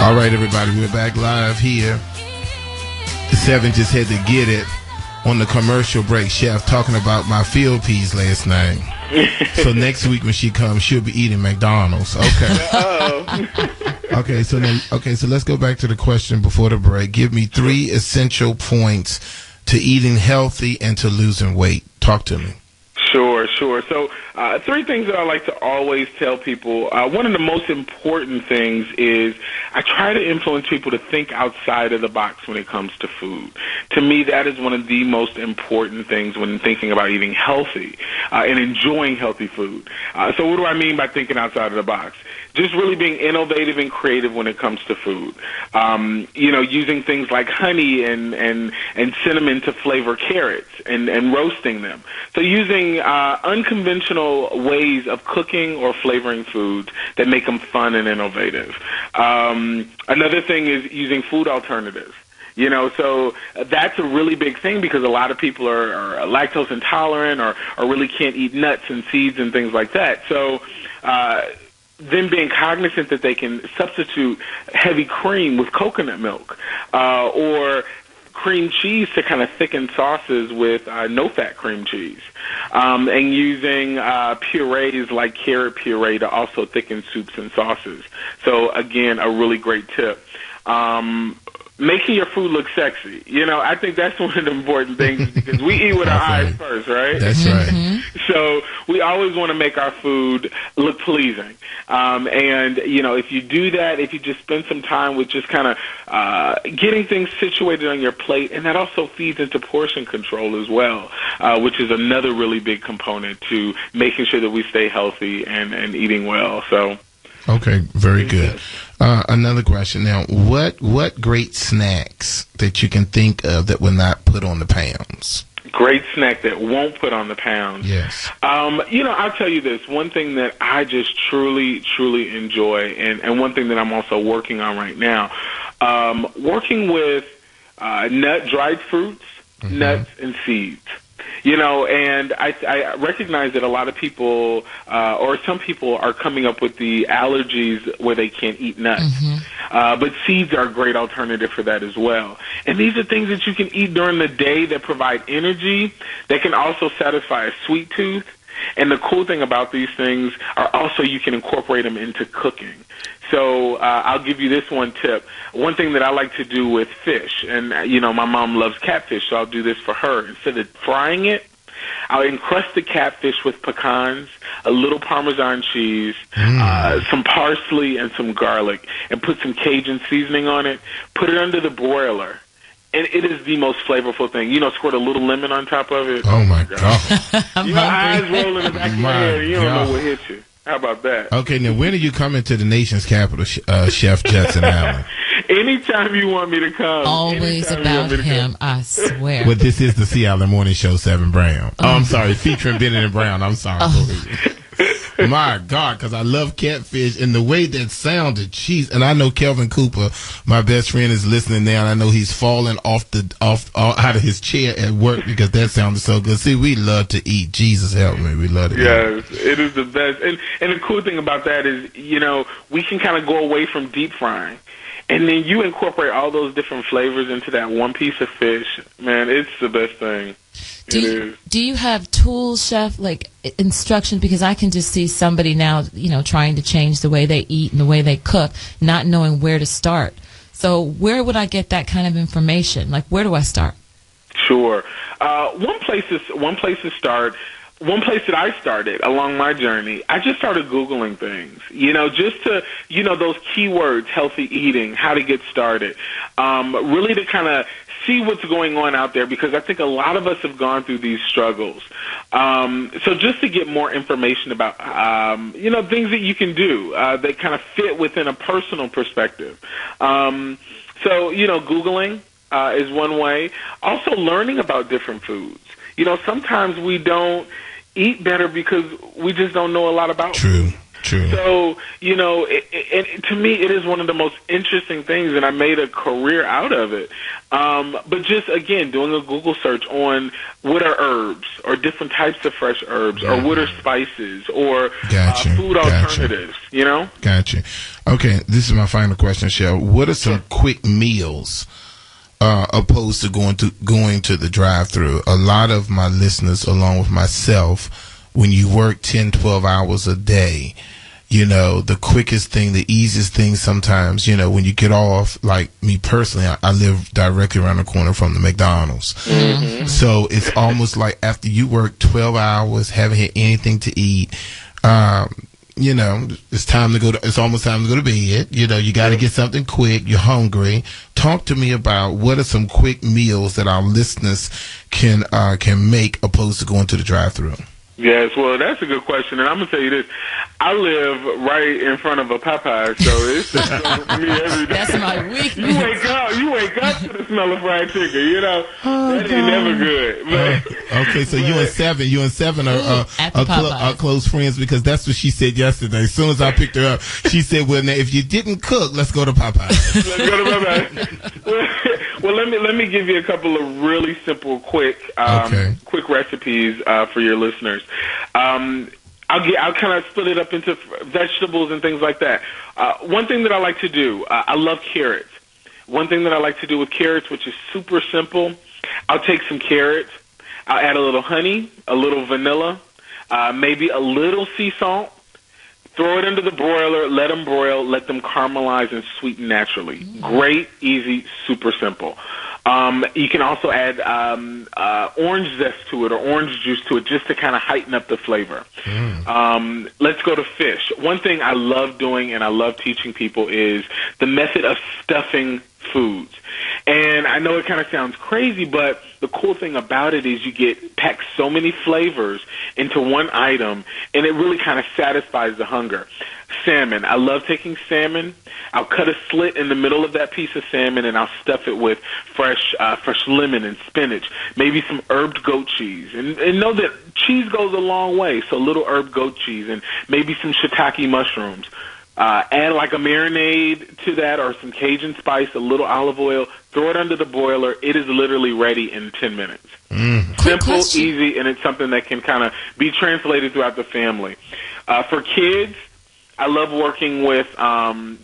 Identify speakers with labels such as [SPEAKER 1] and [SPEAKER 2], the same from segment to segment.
[SPEAKER 1] All right, everybody, we're back live here. Seven just had to get it on the commercial break. Chef talking about my field peas last night. So next week when she comes, she'll be eating McDonald's. Okay. So let's go back to the question before the break. Give me 3 essential points to eating healthy and to losing weight. Talk to me.
[SPEAKER 2] Sure. So 3 things that I like to always tell people. One of the most important things is I try to influence people to think outside of the box when it comes to food. To me, that is one of the most important things when thinking about eating healthy and enjoying healthy food. So what do I mean by thinking outside of the box? Just really being innovative and creative when it comes to food. Using things like honey and cinnamon to flavor carrots and roasting them. So using unconventional ways of cooking or flavoring foods that make them fun and innovative. Another thing is using food alternatives. So that's a really big thing because a lot of people are lactose intolerant or really can't eat nuts and seeds and things like that. So then being cognizant that they can substitute heavy cream with coconut milk or cream cheese to kind of thicken sauces with no-fat cream cheese, and using purees like carrot puree to also thicken soups and sauces. So, again, a really great tip. Making your food look sexy. I think that's one of the important things because we eat with our eyes first, right?
[SPEAKER 1] That's right.
[SPEAKER 2] So we always want to make our food look pleasing. And if you do that, if you just spend some time with just kind of getting things situated on your plate, and that also feeds into portion control as well, which is another really big component to making sure that we stay healthy and eating well. So.
[SPEAKER 1] Okay, very good. Another question now. What great snacks that you can think of that will not put on the pounds?
[SPEAKER 2] Great snack that won't put on the pounds.
[SPEAKER 1] Yes.
[SPEAKER 2] I'll tell you this. One thing that I just truly, truly enjoy, and one thing that I'm also working on right now, working with dried fruits, nuts, and seeds. And I recognize that a lot of people, or some people, are coming up with the allergies where they can't eat nuts. But seeds are a great alternative for that as well. And these are things that you can eat during the day that provide energy, that can also satisfy a sweet tooth. And the cool thing about these things are also you can incorporate them into cooking. So I'll give you this one tip. One thing that I like to do with fish, and, my mom loves catfish, so I'll do this for her. Instead of frying it, I'll encrust the catfish with pecans, a little Parmesan cheese, some parsley, and some garlic, and put some Cajun seasoning on it, put it under the broiler. And it is the most flavorful thing. Squirt a little lemon on top of it.
[SPEAKER 1] Oh, my God.
[SPEAKER 2] Your eyes roll in the back of your head. You don't know what hit you. How about that?
[SPEAKER 1] Okay, now when are you coming to the nation's capital, Chef Judson Allen?
[SPEAKER 2] Anytime you want me to come.
[SPEAKER 3] Always about him, I swear.
[SPEAKER 1] Well, this is the C. Allen Morning Show, 7 Brown. Oh, I'm sorry, featuring Bennett and Brown. I'm sorry. My God, because I love catfish and the way that sounded. Jeez, and I know Kelvin Cooper, my best friend, is listening now, and I know he's falling out of his chair at work because that sounded so good. See, we love to eat. Jesus help me, we love to eat.
[SPEAKER 2] Yes, it is the best. And the cool thing about that is, we can kind of go away from deep frying. And then you incorporate all those different flavors into that one piece of fish. Man, it's the best thing.
[SPEAKER 3] Do you have tools, Chef, like instructions? Because I can just see somebody now, trying to change the way they eat and the way they cook, not knowing where to start. So where would I get that kind of information? Like, where do I start?
[SPEAKER 2] Sure. One place to start. One place that I started along my journey, I just started Googling things, just to, those keywords, healthy eating, how to get started, really to kind of see what's going on out there, because I think a lot of us have gone through these struggles. So just to get more information about, things that you can do that kind of fit within a personal perspective. So, Googling is one way. Also learning about different foods. Sometimes we don't eat better because we just don't know a lot about
[SPEAKER 1] True.
[SPEAKER 2] food.
[SPEAKER 1] True.
[SPEAKER 2] So, to me, it is one of the most interesting things, and I made a career out of it. But just, again, doing a Google search on what are herbs or different types of fresh herbs or what are spices or food alternatives,
[SPEAKER 1] Gotcha. Okay, this is my final question, Chef. What are some quick meals opposed to going to the drive-thru? A lot of my listeners, along with myself, when you work 10, 12 hours a day, the quickest thing, the easiest thing sometimes, when you get off, like me personally, I live directly around the corner from the McDonald's. Mm-hmm. So it's almost like after you work 12 hours, haven't had anything to eat, it's almost time to go to bed. You got to get something quick. You're hungry. Talk to me about what are some quick meals that our listeners can make opposed to going to the drive-thru.
[SPEAKER 2] Yes, well, that's a good question, and I'm gonna tell you this: I live right in front of a Popeye, so it's just me every day.
[SPEAKER 3] That's my weakness.
[SPEAKER 2] You wake up to the smell of fried chicken. That ain't never good. But,
[SPEAKER 1] okay, so you and Seven are close friends, because that's what she said yesterday. As soon as I picked her up, she said, "Well, now if you didn't cook, let's go to Popeye."
[SPEAKER 2] Let's go to Popeye. Well, let me give you a couple of really simple, quick recipes for your listeners. I'll kind of split it up into vegetables and things like that. One thing that I like to do, I love carrots. One thing that I like to do with carrots, which is super simple, I'll take some carrots, I'll add a little honey, a little vanilla, maybe a little sea salt, throw it into the broiler, let them broil, let them caramelize and sweeten naturally. Great, easy, super simple. You can also add orange zest to it or orange juice to it just to kind of heighten up the flavor. Let's go to fish. One thing I love doing and I love teaching people is the method of stuffing foods. And I know it kind of sounds crazy, but the cool thing about it is you pack so many flavors into one item, and it really kind of satisfies the hunger. Salmon. I love taking salmon. I'll cut a slit in the middle of that piece of salmon, and I'll stuff it with fresh lemon and spinach, maybe some herbed goat cheese. And know that cheese goes a long way, so a little herbed goat cheese and maybe some shiitake mushrooms. Add like a marinade to that or some Cajun spice, a little olive oil, throw it under the boiler. It is literally ready in 10 minutes. Simple, easy, and it's something that can kind of be translated throughout the family. For kids, I love working with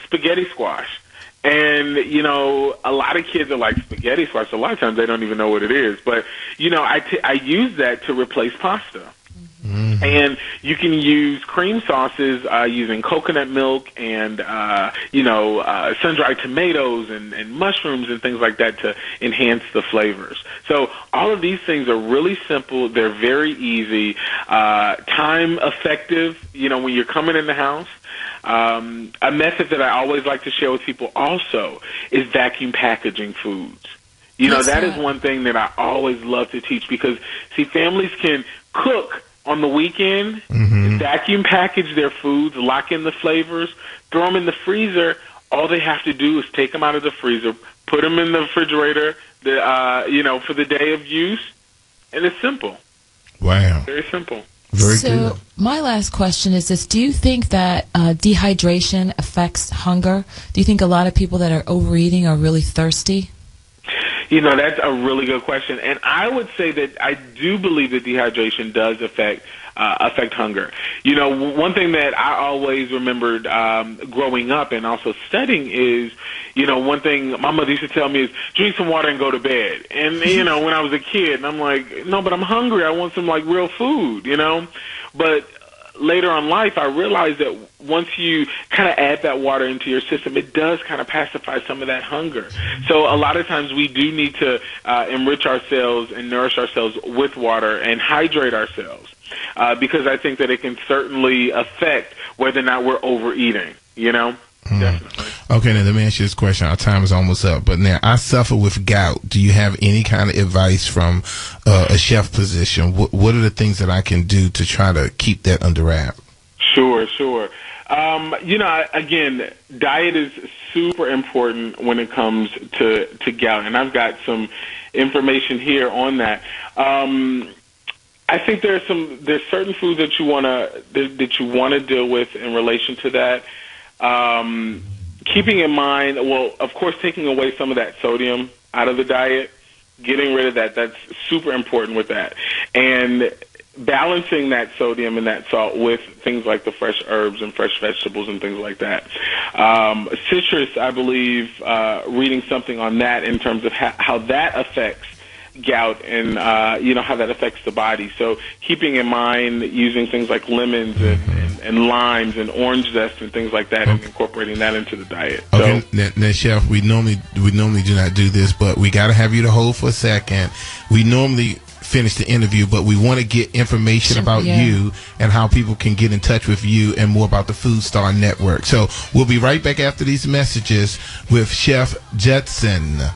[SPEAKER 2] spaghetti squash. And, a lot of kids are like, spaghetti squash. A lot of times they don't even know what it is. But, I use that to replace pasta. And you can use cream sauces using coconut milk and, sun-dried tomatoes and mushrooms and things like that to enhance the flavors. So all of these things are really simple. They're very easy, time effective, when you're coming in the house. A method that I always like to share with people also is vacuum packaging foods. That is one thing that I always love to teach because, see, families can cook on the weekend, vacuum package their foods, lock in the flavors, throw them in the freezer. All they have to do is take them out of the freezer, put them in the refrigerator, for the day of use, and it's simple.
[SPEAKER 1] Wow.
[SPEAKER 2] Very simple.
[SPEAKER 1] Very
[SPEAKER 3] so
[SPEAKER 1] good.
[SPEAKER 3] My last question is this. Do you think that dehydration affects hunger? Do you think a lot of people that are overeating are really thirsty?
[SPEAKER 2] That's a really good question. And I would say that I do believe that dehydration does affect hunger. One thing that I always remembered growing up and also studying is, one thing my mother used to tell me is drink some water and go to bed. And, when I was a kid, and I'm like, no, but I'm hungry. I want some, real food, But later in life, I realized that once you kind of add that water into your system, it does kind of pacify some of that hunger. So a lot of times we do need to enrich ourselves and nourish ourselves with water and hydrate ourselves because I think that it can certainly affect whether or not we're overeating, Definitely.
[SPEAKER 1] Okay, now let me ask you this question. Our time is almost up, but now I suffer with gout. Do you have any kind of advice from a chef position? What are the things that I can do to try to keep that under wrap?
[SPEAKER 2] Sure. Again, diet is super important when it comes to gout, and I've got some information here on that. I think there's certain foods that you want to deal with in relation to that. Keeping in mind, well, of course, taking away some of that sodium out of the diet, getting rid of that, that's super important with that. And balancing that sodium and that salt with things like the fresh herbs and fresh vegetables and things like that. Citrus, I believe, reading something on that in terms of how that affects gout and how that affects the body. So keeping in mind using things like lemons and limes and orange zest and things like that, and incorporating that into the diet.
[SPEAKER 1] Okay, now, Chef, we normally do not do this, but we got to have you to hold for a second. We normally finish the interview, but we want to get information about you and how people can get in touch with you and more about the Food Star Network. So we'll be right back after these messages with Chef Judson.